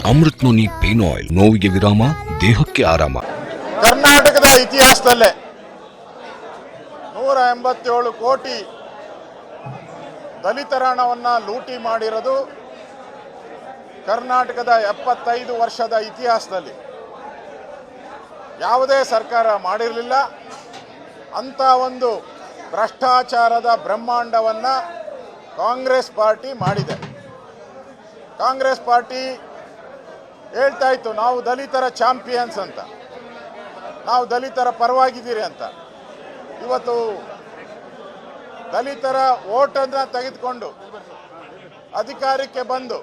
Amrit noni pain oil, ನೋವಿಗೆ ವಿರಾಮ, ದೇಹಕ್ಕೆ ಆರಾಮ. ಕರ್ನಾಟಕದ ಇತಿಹಾಸದಲ್ಲೇ 187 ಕೋಟಿ ದಲಿತರ ಹಣವನ್ನು ಲೂಟಿ ಮಾಡಿರೋದು ಕರ್ನಾಟಕದ 75 ವರ್ಷದ ಇತಿಹಾಸದಲ್ಲಿ ಯಾವುದೇ ಸರ್ಕಾರ ಮಾಡಿರಲಿಲ್ಲ. ಅಂಥ ಒಂದು ಭ್ರಷ್ಟಾಚಾರದ ಬ್ರಹ್ಮಾಂಡವನ್ನು ಕಾಂಗ್ರೆಸ್ ಪಾರ್ಟಿ ಮಾಡಿದೆ. ಕಾಂಗ್ರೆಸ್ ಪಾರ್ಟಿ ಹೇಳ್ತಾ ಇತ್ತು, ನಾವು ದಲಿತರ ಚಾಂಪಿಯನ್ಸ್ ಅಂತ, ನಾವು ದಲಿತರ ಪರವಾಗಿದ್ದೀರಿ ಅಂತ. ಇವತ್ತು ದಲಿತರ ಓಟನ್ನು ತೆಗೆದುಕೊಂಡು ಅಧಿಕಾರಕ್ಕೆ ಬಂದು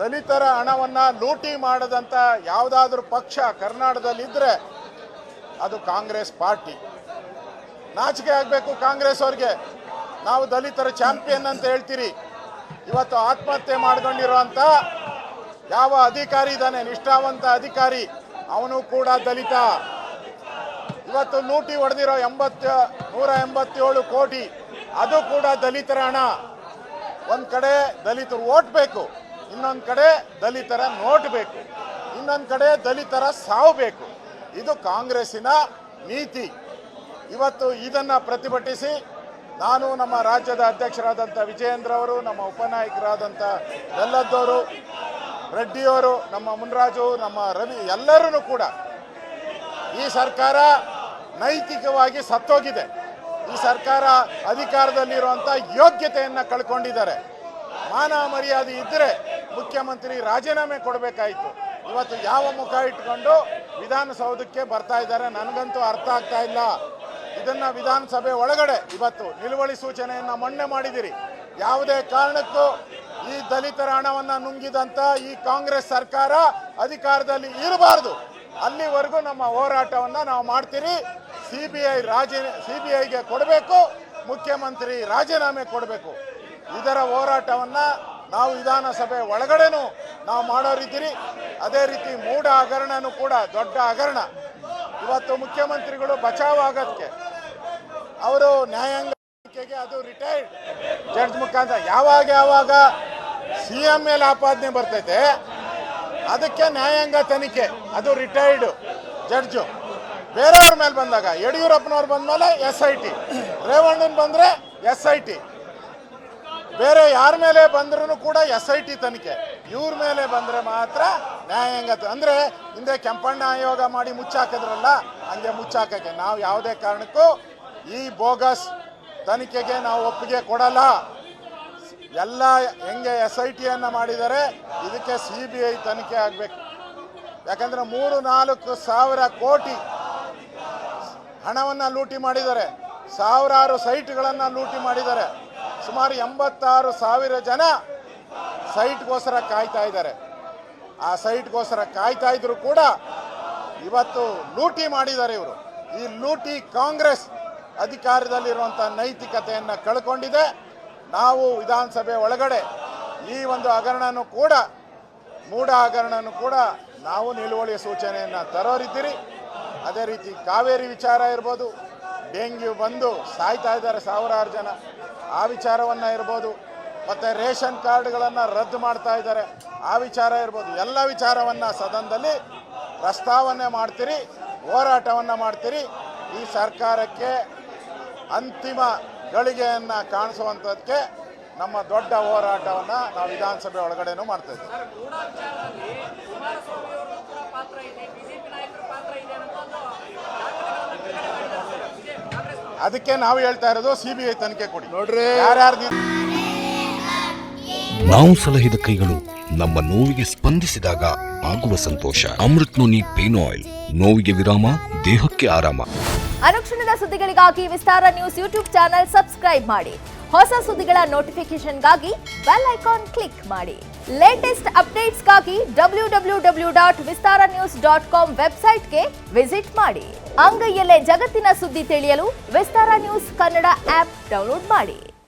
ದಲಿತರ ಹಣವನ್ನು ಲೂಟಿ ಮಾಡದಂಥ ಯಾವುದಾದ್ರೂ ಪಕ್ಷ ಕರ್ನಾಟಕದಲ್ಲಿದ್ದರೆ ಅದು ಕಾಂಗ್ರೆಸ್ ಪಾರ್ಟಿ. ನಾಚಿಕೆ ಆಗಬೇಕು ಕಾಂಗ್ರೆಸ್ ಅವ್ರಿಗೆ. ನಾವು ದಲಿತರ ಚಾಂಪಿಯನ್ ಅಂತ ಹೇಳ್ತೀರಿ. ಇವತ್ತು ಆತ್ಮಹತ್ಯೆ ಮಾಡ್ಕೊಂಡಿರೋಂಥ ಯಾವ ಅಧಿಕಾರಿ ಇದ್ದಾನೆ, ನಿಷ್ಠಾವಂತ ಅಧಿಕಾರಿ, ಅವನು ಕೂಡ ದಲಿತ. ಇವತ್ತು ಲೂಟಿ ಹೊಡೆದಿರೋ 187 ಕೋಟಿ ಅದು ಕೂಡ ದಲಿತರ ಹಣ. ಒಂದು ಕಡೆ ದಲಿತರು ಓಟ್ ಬೇಕು, ಇನ್ನೊಂದು ಕಡೆ ದಲಿತರ ನೋಟ್ ಬೇಕು, ಇನ್ನೊಂದು ಕಡೆ ದಲಿತರ ಸಾವು ಬೇಕು. ಇದು ಕಾಂಗ್ರೆಸ್ಸಿನ ನೀತಿ. ಇವತ್ತು ಇದನ್ನು ಪ್ರತಿಭಟಿಸಿ ನಾನು, ನಮ್ಮ ರಾಜ್ಯದ ಅಧ್ಯಕ್ಷರಾದಂಥ ವಿಜಯೇಂದ್ರ ಅವರು, ನಮ್ಮ ಉಪನಾಯಕರಾದಂಥ ಬೆಲ್ಲದ್ದವರು, ರೆಡ್ಡಿಯವರು, ನಮ್ಮ ಮುನ್ರಾಜು, ನಮ್ಮ ರವಿ, ಎಲ್ಲರೂ ಕೂಡ ಈ ಸರ್ಕಾರ ನೈತಿಕವಾಗಿ ಸತ್ತೋಗಿದೆ. ಈ ಸರ್ಕಾರ ಅಧಿಕಾರದಲ್ಲಿರುವಂಥ ಯೋಗ್ಯತೆಯನ್ನು ಕಳ್ಕೊಂಡಿದ್ದಾರೆ. ಮಾನ ಮರ್ಯಾದೆ ಇದ್ದರೆ ಮುಖ್ಯಮಂತ್ರಿ ರಾಜೀನಾಮೆ ಕೊಡಬೇಕಾಯಿತು. ಇವತ್ತು ಯಾವ ಮುಖ ಇಟ್ಕೊಂಡು ವಿಧಾನಸೌಧಕ್ಕೆ ಬರ್ತಾ ಇದ್ದಾರೆ ನನಗಂತೂ ಅರ್ಥ ಆಗ್ತಾ ಇಲ್ಲ. ಇದನ್ನು ವಿಧಾನಸಭೆ ಒಳಗಡೆ ಇವತ್ತು ನಿಲುವಳಿ ಸೂಚನೆಯನ್ನು ಮೊನ್ನೆ ಮಾಡಿದಿರಿ. ಯಾವುದೇ ಕಾರಣಕ್ಕೂ ಈ ದಲಿತರ ಹಣವನ್ನು ನುಂಗಿದಂಥ ಈ ಕಾಂಗ್ರೆಸ್ ಸರ್ಕಾರ ಅಧಿಕಾರದಲ್ಲಿ ಇರಬಾರ್ದು. ಅಲ್ಲಿವರೆಗೂ ನಮ್ಮ ಹೋರಾಟವನ್ನು ನಾವು ಮಾಡ್ತೀರಿ. ಸಿಬಿಐಗೆ ಕೊಡಬೇಕು, ಮುಖ್ಯಮಂತ್ರಿ ರಾಜೀನಾಮೆ ಕೊಡಬೇಕು. ಇದರ ಹೋರಾಟವನ್ನು ನಾವು ವಿಧಾನಸಭೆ ಒಳಗಡೆನೂ ನಾವು ಮಾಡೋರಿದ್ದೀರಿ. ಅದೇ ರೀತಿ ಮೂಢ ಹಗರಣನೂ ಕೂಡ ದೊಡ್ಡ ಹಗರಣ. ಇವತ್ತು ಮುಖ್ಯಮಂತ್ರಿಗಳು ಬಚಾವ್ ಆಗೋದಕ್ಕೆ ಅವರು ನ್ಯಾಯಾಂಗ ತನಿಖೆಗೆ, ಅದು ರಿಟೈರ್ಡ್ ಜಡ್ಜ್ ಮುಖಾಂತರ ಯಾವಾಗ CM ಮೇಲೆ ಆಪಾದನೆ ಬರ್ತೈತೆ ಅದಕ್ಕೆ ನ್ಯಾಯಾಂಗ ತನಿಖೆ, ಅದು ರಿಟೈರ್ಡ್ ಜಡ್ಜು. ಬೇರೆಯವ್ರ ಮೇಲೆ ಬಂದಾಗ, ಯಡಿಯೂರಪ್ಪನವ್ರು ಬಂದ ಮೇಲೆ SIT, ರೇವಣ್ಣನ್ ಬಂದರೆ SIT, ಬೇರೆ ಯಾರ ಮೇಲೆ ಬಂದ್ರೂ ಕೂಡ SIT ತನಿಖೆ. ಇವ್ರ ಮೇಲೆ ಬಂದರೆ ಮಾತ್ರ ನ್ಯಾಯಾಂಗ. ಅಂದರೆ ಹಿಂದೆ ಕೆಂಪಣ್ಣ ಆಯೋಗ ಮಾಡಿ ಮುಚ್ಚಾಕಿದ್ರಲ್ಲ, ಹಂಗೆ ಮುಚ್ಚಾಕಕ್ಕೆ ನಾವು ಯಾವುದೇ ಕಾರಣಕ್ಕೂ ಈ ಬೋಗಸ್ ತನಿಖೆಗೆ ನಾವು ಒಪ್ಪಿಗೆ ಕೊಡಲ್ಲ. ಎಲ್ಲ ಹೆಂಗೆ SITಯನ್ನು ಮಾಡಿದ್ದಾರೆ, ಇದಕ್ಕೆ CBI ತನಿಖೆ ಆಗಬೇಕು. ಯಾಕಂದರೆ 3-4 ಸಾವಿರ ಕೋಟಿ ಹಣವನ್ನು ಲೂಟಿ ಮಾಡಿದ್ದಾರೆ. ಸಾವಿರಾರು ಸೈಟ್ಗಳನ್ನು ಲೂಟಿ ಮಾಡಿದ್ದಾರೆ. ಸುಮಾರು 86,000 ಜನ ಸೈಟ್ಗೋಸ್ಕರ ಕಾಯ್ತಾ ಇದ್ದಾರೆ. ಆ ಸೈಟ್ಗೋಸ್ಕರ ಕಾಯ್ತಾ ಇದ್ರು ಕೂಡ ಇವತ್ತು ಲೂಟಿ ಮಾಡಿದ್ದಾರೆ ಇವರು. ಈ ಲೂಟಿ ಕಾಂಗ್ರೆಸ್ ಅಧಿಕಾರದಲ್ಲಿರುವಂಥ ನೈತಿಕತೆಯನ್ನು ಕಳ್ಕೊಂಡಿದೆ. ನಾವು ವಿಧಾನಸಭೆ ಒಳಗಡೆ ಈ ಒಂದು ಹಗರಣನೂ ಕೂಡ, ಮೂಢ ಹಗರಣನೂ ಕೂಡ ನಾವು ನಿಲುವಳಿ ಸೂಚನೆಯನ್ನು ತರೋರಿದ್ದೀರಿ. ಅದೇ ರೀತಿ ಕಾವೇರಿ ವಿಚಾರ ಇರ್ಬೋದು, ಡೆಂಗ್ಯೂ ಬಂದು ಸಾಯ್ತಾ ಇದ್ದಾರೆ ಸಾವಿರಾರು ಜನ, ಆ ವಿಚಾರವನ್ನು ಇರ್ಬೋದು, ಮತ್ತು ರೇಷನ್ ಕಾರ್ಡ್ಗಳನ್ನು ರದ್ದು ಮಾಡ್ತಾ ಇದ್ದಾರೆ, ಆ ವಿಚಾರ ಇರ್ಬೋದು. ಎಲ್ಲ ವಿಚಾರವನ್ನು ಸದನದಲ್ಲಿ ಪ್ರಸ್ತಾವನೆ ಮಾಡ್ತೀರಿ, ಹೋರಾಟವನ್ನು ಮಾಡ್ತೀರಿ. ಈ ಸರ್ಕಾರಕ್ಕೆ ಅಂತಿಮ ಗಳಿಗೆಯನ್ನು ಕಾಣಿಸುವಂಥದ್ದಕ್ಕೆ ನಮ್ಮ ದೊಡ್ಡ ಹೋರಾಟವನ್ನು ನಾವು ವಿಧಾನಸಭೆ ಒಳಗಡೆನೂ ಮಾಡ್ತಾಯಿದ್ದೀವಿ. ಅದಕ್ಕೆ ನಾವು ಹೇಳ್ತಾ ಇರೋದು CBI ತನಿಖೆ ಕೊಡಿ. ನೋಡ್ರಿ, ಯಾರ್ಯಾರು ನಾವು ಸಲಹಿದ ಕೈಗಳು ನಮ್ಮ ನೋವಿಗೆ ಸ್ಪಂದಿಸಿದಾಗ ಆಗುವ ಸಂತೋಷ. ಅಮೃತ್ ನೋನಿ ಪೇನ್ ಆಯಿಲ್, ನೋವಿಗೆ ವಿರಾಮ, ದೇಹಕ್ಕೆ ಆರಾಮ. ಅನುಕ್ಷಣದ ಸುದ್ದಿಗಳಿಗಾಗಿ ವಿಸ್ತಾರ ನ್ಯೂಸ್ ಯೂಟ್ಯೂಬ್ ಚಾನೆಲ್ ಸಬ್ಸ್ಕ್ರೈಬ್ ಮಾಡಿ. ಹೊಸ ಸುದ್ದಿಗಳ ನೋಟಿಫಿಕೇಶನ್ಗಾಗಿ ಬೆಲ್ ಐಕಾನ್ ಕ್ಲಿಕ್ ಮಾಡಿ. ಲೇಟೆಸ್ಟ್ ಅಪ್ಡೇಟ್ಸ್ಗಾಗಿ www.vistaranews.com ವೆಬ್ಸೈಟ್ಗೆ ವಿಸಿಟ್ ಮಾಡಿ. ಅಂಗೈಯಲ್ಲೇ ಜಗತ್ತಿನ ಸುದ್ದಿ ತಿಳಿಯಲು ವಿಸ್ತಾರ ನ್ಯೂಸ್ ಕನ್ನಡ ಆಪ್ ಡೌನ್ಲೋಡ್ ಮಾಡಿ.